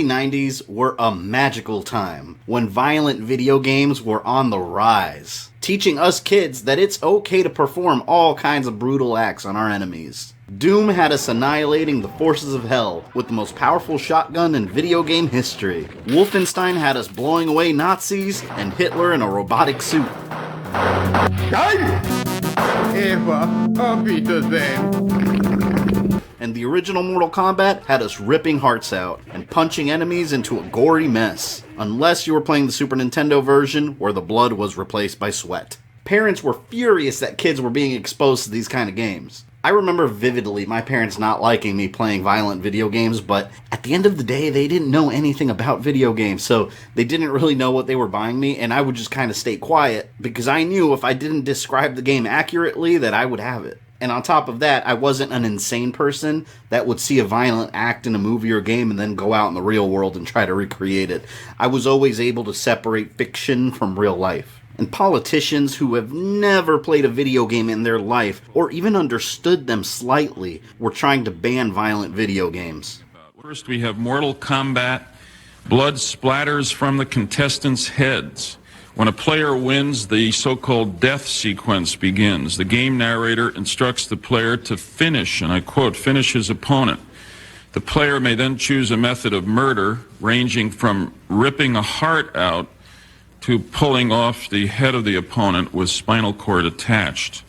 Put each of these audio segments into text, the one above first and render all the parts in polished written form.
early 90s were a magical time when violent video games were on the rise, teaching us kids that it's okay to perform all kinds of brutal acts on our enemies. Doom had us annihilating the forces of hell with the most powerful shotgun in video game history. Wolfenstein had us blowing away Nazis and Hitler in a robotic suit. Eva, auf Wiedersehen. And the original Mortal Kombat had us ripping hearts out and punching enemies into a gory mess. Unless you were playing the Super Nintendo version where the blood was replaced by sweat. Parents were furious that kids were being exposed to these kind of games. I remember vividly my parents not liking me playing violent video games, but at the end of the day, they didn't know anything about video games, so they didn't really know what they were buying me, and I would just kind of stay quiet, because I knew if I didn't describe the game accurately that I would have it. And on top of that, I wasn't an insane person that would see a violent act in a movie or game and then go out in the real world and try to recreate it. I was always able to separate fiction from real life. And politicians who have never played a video game in their life, or even understood them slightly, were trying to ban violent video games. First, we have Mortal Kombat. Blood splatters from the contestants' heads. When a player wins, the so-called death sequence begins. The game narrator instructs the player to finish, and I quote, finish his opponent. The player may then choose a method of murder, ranging from ripping a heart out to pulling off the head of the opponent with spinal cord attached.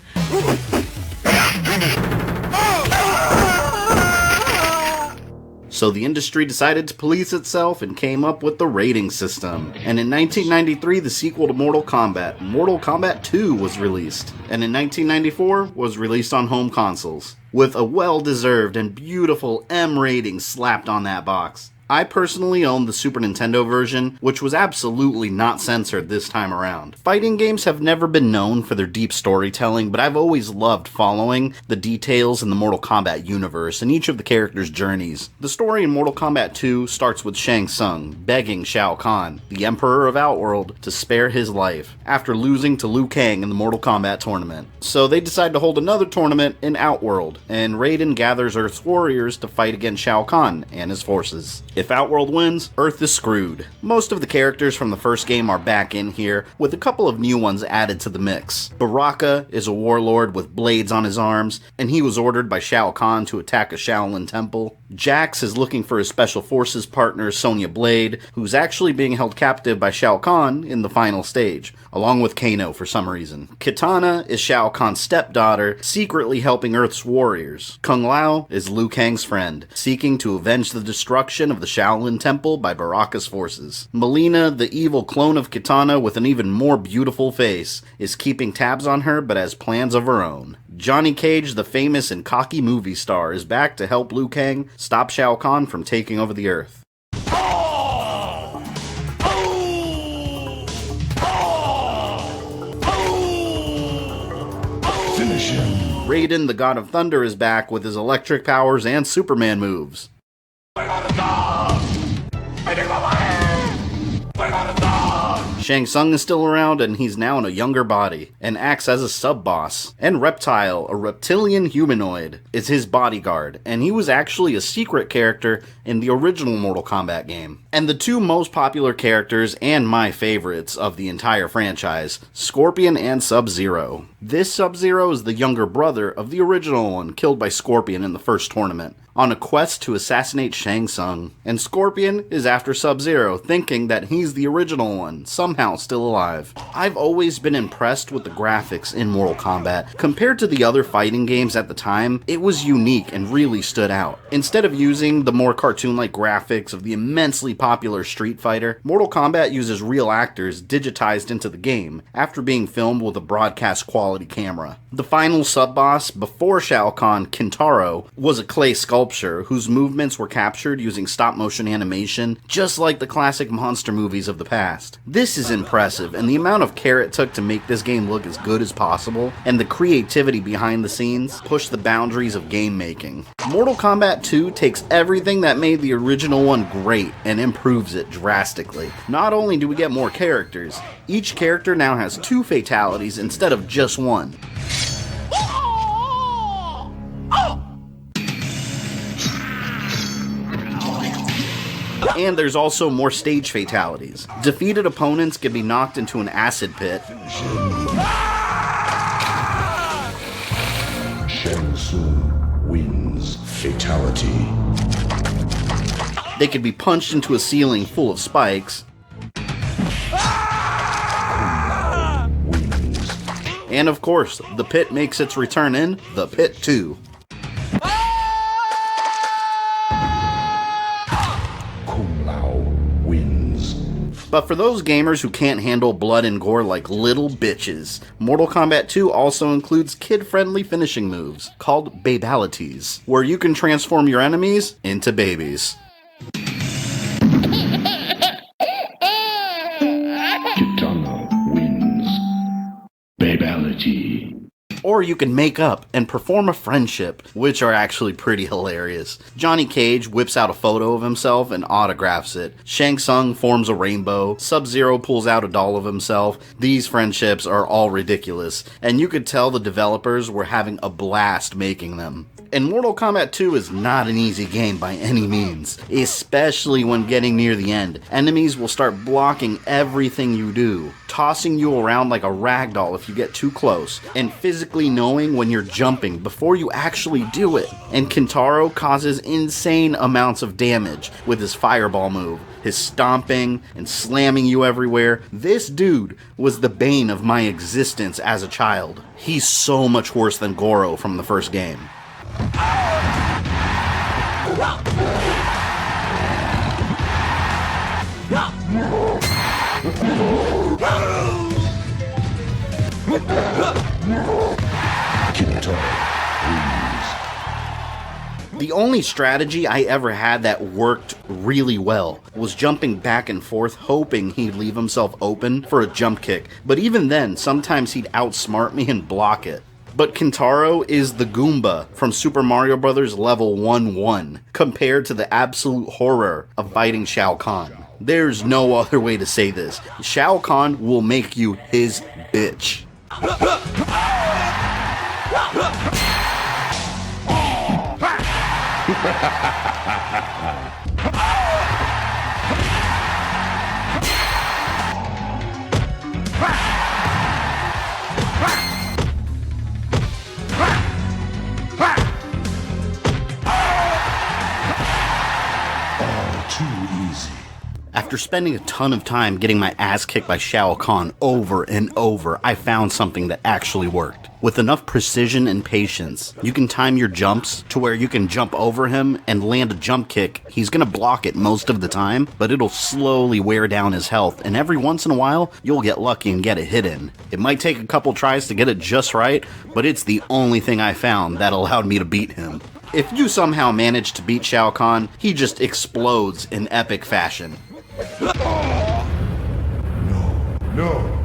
So the industry decided to police itself and came up with the rating system. And in 1993, the sequel to Mortal Kombat 2 was released. And in 1994, was released on home consoles, with a well-deserved and beautiful M rating slapped on that box. I personally own the Super Nintendo version, which was absolutely not censored this time around. Fighting games have never been known for their deep storytelling, but I've always loved following the details in the Mortal Kombat universe and each of the characters' journeys. The story in Mortal Kombat 2 starts with Shang Tsung begging Shao Kahn, the Emperor of Outworld, to spare his life after losing to Liu Kang in the Mortal Kombat tournament. So they decide to hold another tournament in Outworld, and Raiden gathers Earth's warriors to fight against Shao Kahn and his forces. If Outworld wins, Earth is screwed. Most of the characters from the first game are back in here, with a couple of new ones added to the mix. Baraka is a warlord with blades on his arms, and he was ordered by Shao Kahn to attack a Shaolin temple. Jax is looking for his special forces partner Sonya Blade, who's actually being held captive by Shao Kahn in the final stage, along with Kano for some reason. Kitana is Shao Kahn's stepdaughter, secretly helping Earth's warriors. Kung Lao is Liu Kang's friend, seeking to avenge the destruction of the Shaolin Temple by Baraka's forces. Melina, the evil clone of Kitana with an even more beautiful face, is keeping tabs on her but has plans of her own. Johnny Cage, the famous and cocky movie star, is back to help Liu Kang stop Shao Kahn from taking over the Earth. Finish him. Raiden, the God of Thunder, is back with his electric powers and Superman moves. Shang Tsung is still around, and he's now in a younger body, and acts as a sub-boss. And Reptile, a reptilian humanoid, is his bodyguard, and he was actually a secret character in the original Mortal Kombat game. And the two most popular characters, and my favorites of the entire franchise, Scorpion and Sub-Zero. This Sub-Zero is the younger brother of the original one, killed by Scorpion in the first tournament, on a quest to assassinate Shang Tsung. And Scorpion is after Sub-Zero, thinking that he's the original one, somehow still alive. I've always been impressed with the graphics in Mortal Kombat. Compared to the other fighting games at the time, it was unique and really stood out. Instead of using the more cartoon-like graphics of the immensely popular Street Fighter, Mortal Kombat uses real actors digitized into the game after being filmed with a broadcast quality camera. The final sub-boss before Shao Kahn, Kintaro, was a clay sculpture whose movements were captured using stop-motion animation, just like the classic monster movies of the past. This is impressive, and the amount of care it took to make this game look as good as possible, and the creativity behind the scenes, pushed the boundaries of game making. Mortal Kombat 2 takes everything that made the original one great and improves it drastically. Not only do we get more characters, each character now has 2 fatalities instead of just 1. And there's also more stage fatalities. Defeated opponents can be knocked into an acid pit. Shang Tsung wins. Fatality. They could be punched into a ceiling full of spikes. Wins. And of course, the pit makes its return in The Pit 2. Kung Lao wins. But for those gamers who can't handle blood and gore like little bitches, Mortal Kombat 2 also includes kid-friendly finishing moves called babalities, where you can transform your enemies into babies. Kitana wins. Babality. Or you can make up and perform a friendship, which are actually pretty hilarious. Johnny Cage whips out a photo of himself and autographs it. Shang Tsung forms a rainbow. Sub-Zero pulls out a doll of himself. These friendships are all ridiculous, and you could tell the developers were having a blast making them. And Mortal Kombat 2 is not an easy game by any means, especially when getting near the end. Enemies will start blocking everything you do, tossing you around like a ragdoll if you get too close, and physically knowing when you're jumping before you actually do it. And Kintaro causes insane amounts of damage with his fireball move, his stomping and slamming you everywhere. This dude was the bane of my existence as a child. He's so much worse than Goro from the first game. Kintaro wins. The only strategy I ever had that worked really well was jumping back and forth, hoping he'd leave himself open for a jump kick. But even then, sometimes he'd outsmart me and block it. But Kintaro is the Goomba from Super Mario Bros. Level 1-1, compared to the absolute horror of fighting Shao Kahn. There's no other way to say this. Shao Kahn will make you his bitch. Too easy. After spending a ton of time getting my ass kicked by Shao Kahn over and over, I found something that actually worked. With enough precision and patience, you can time your jumps to where you can jump over him and land a jump kick. He's gonna block it most of the time, but it'll slowly wear down his health, and every once in a while, you'll get lucky and get a hit in. It might take a couple tries to get it just right, but it's the only thing I found that allowed me to beat him. If you somehow manage to beat Shao Kahn, he just explodes in epic fashion. No.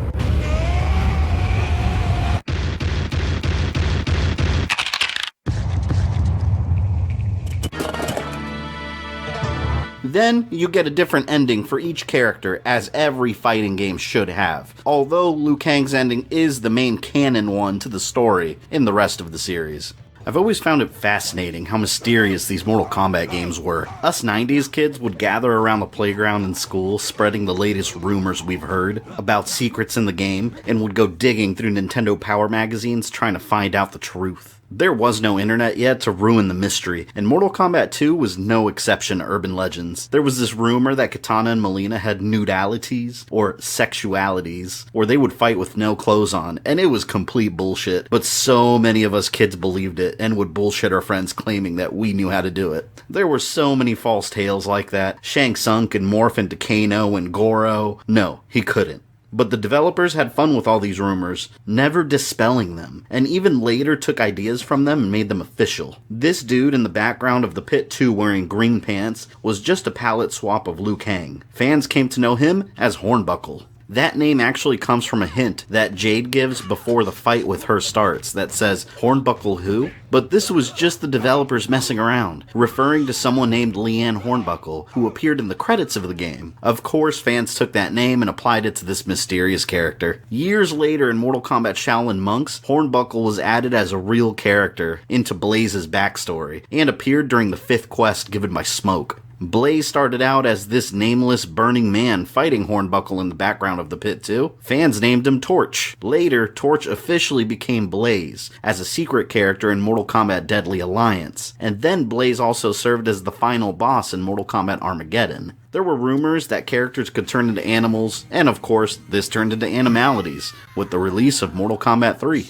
Then, you get a different ending for each character, as every fighting game should have, although Liu Kang's ending is the main canon one to the story in the rest of the series. I've always found it fascinating how mysterious these Mortal Kombat games were. Us 90s kids would gather around the playground in school, spreading the latest rumors we've heard about secrets in the game, and would go digging through Nintendo Power magazines trying to find out the truth. There was no internet yet to ruin the mystery, and Mortal Kombat 2 was no exception to urban legends. There was this rumor that Kitana and Mileena had nudalities, or sexualities, where they would fight with no clothes on, and it was complete bullshit. But so many of us kids believed it, and would bullshit our friends claiming that we knew how to do it. There were so many false tales like that. Shang Tsung could morph into Kano and Goro. No, he couldn't. But the developers had fun with all these rumors, never dispelling them, and even later took ideas from them and made them official. This dude in the background of The Pit 2 wearing green pants was just a palette swap of Liu Kang. Fans came to know him as Hornbuckle. That name actually comes from a hint that Jade gives before the fight with her starts that says, "Hornbuckle who?" But this was just the developers messing around, referring to someone named Leanne Hornbuckle, who appeared in the credits of the game. Of course, fans took that name and applied it to this mysterious character. Years later in Mortal Kombat Shaolin Monks, Hornbuckle was added as a real character into Blaze's backstory, and appeared during the 5th quest given by Smoke. Blaze started out as this nameless burning man fighting Hornbuckle in the background of the pit too. Fans named him Torch. Later, Torch officially became Blaze as a secret character in Mortal Kombat Deadly Alliance, and then Blaze also served as the final boss in Mortal Kombat Armageddon. There were rumors that characters could turn into animals, and of course, this turned into animalities with the release of Mortal Kombat 3.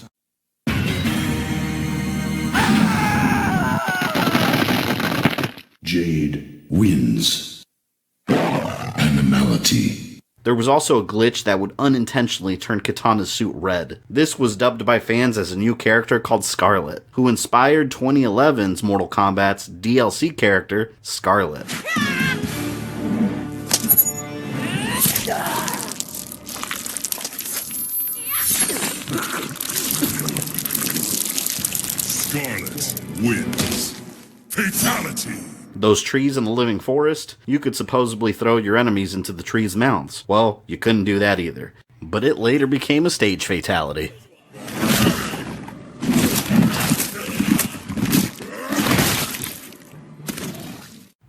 Jade wins. Animality. There was also a glitch that would unintentionally turn Kitana's suit red. This was dubbed by fans as a new character called Scarlet, who inspired 2011's Mortal Kombat's DLC character, Scarlet. Scarlet wins. Fatality. Those trees in the living forest, you could supposedly throw your enemies into the trees' mouths. Well, you couldn't do that either. But it later became a stage fatality.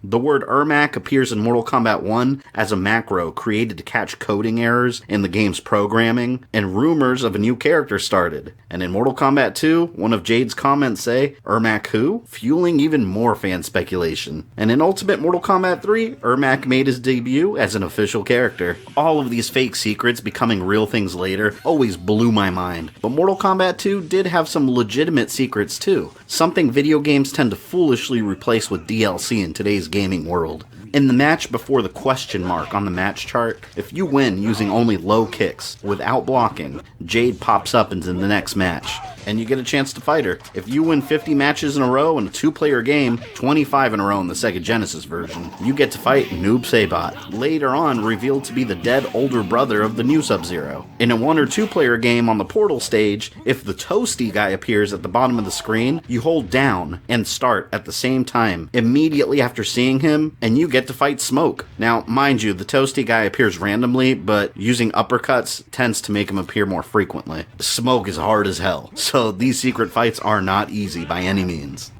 The word Ermac appears in Mortal Kombat 1 as a macro created to catch coding errors in the game's programming, and rumors of a new character started. And in Mortal Kombat 2, one of Jade's comments say, Ermac who? Fueling even more fan speculation. And in Ultimate Mortal Kombat 3, Ermac made his debut as an official character. All of these fake secrets becoming real things later always blew my mind. But Mortal Kombat 2 did have some legitimate secrets too, something video games tend to foolishly replace with DLC in today's gaming world. In the match before the question mark on the match chart, if you win using only low kicks, without blocking, Jade pops up into the next match, and you get a chance to fight her. If you win 50 matches in a row in a 2-player game, 25 in a row in the Sega Genesis version, you get to fight Noob Saibot, later on revealed to be the dead older brother of the new Sub-Zero. In a 1 or 2-player game on the Portal stage, if the Toasty guy appears at the bottom of the screen, you hold down and start at the same time, immediately after seeing him, and you get to fight Smoke. Now, mind you, the Toasty guy appears randomly, but using uppercuts tends to make him appear more frequently. Smoke is hard as hell, so these secret fights are not easy by any means.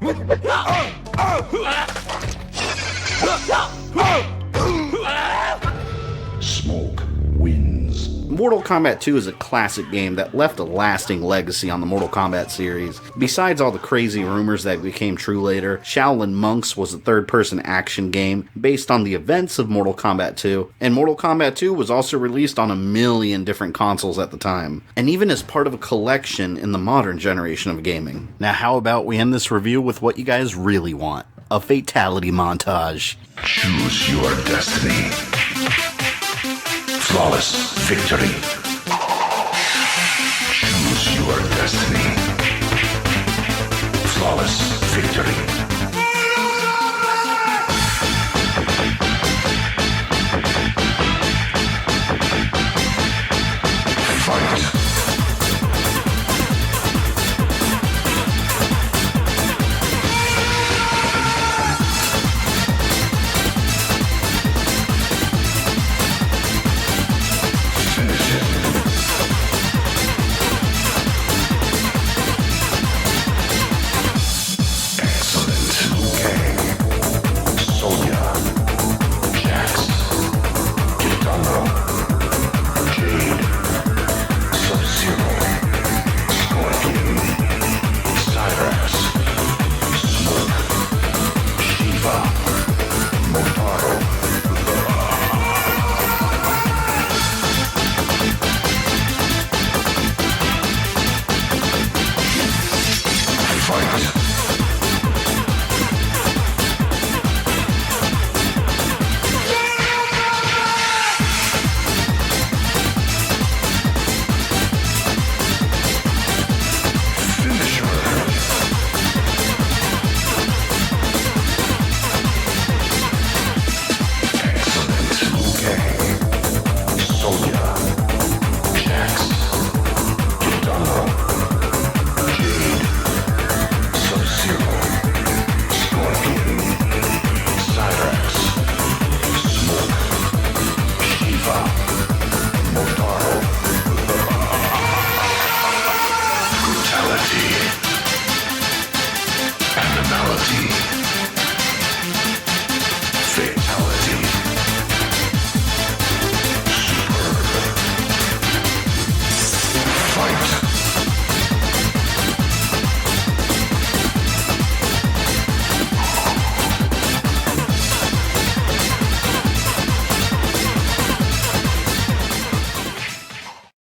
Smoke wins. Mortal Kombat 2 is a classic game that left a lasting legacy on the Mortal Kombat series. Besides all the crazy rumors that became true later, Shaolin Monks was a third-person action game based on the events of Mortal Kombat 2, and Mortal Kombat 2 was also released on a million different consoles at the time, and even as part of a collection in the modern generation of gaming. Now how about we end this review with what you guys really want? A fatality montage. Choose your destiny. Flawless victory. Choose your destiny. Flawless victory.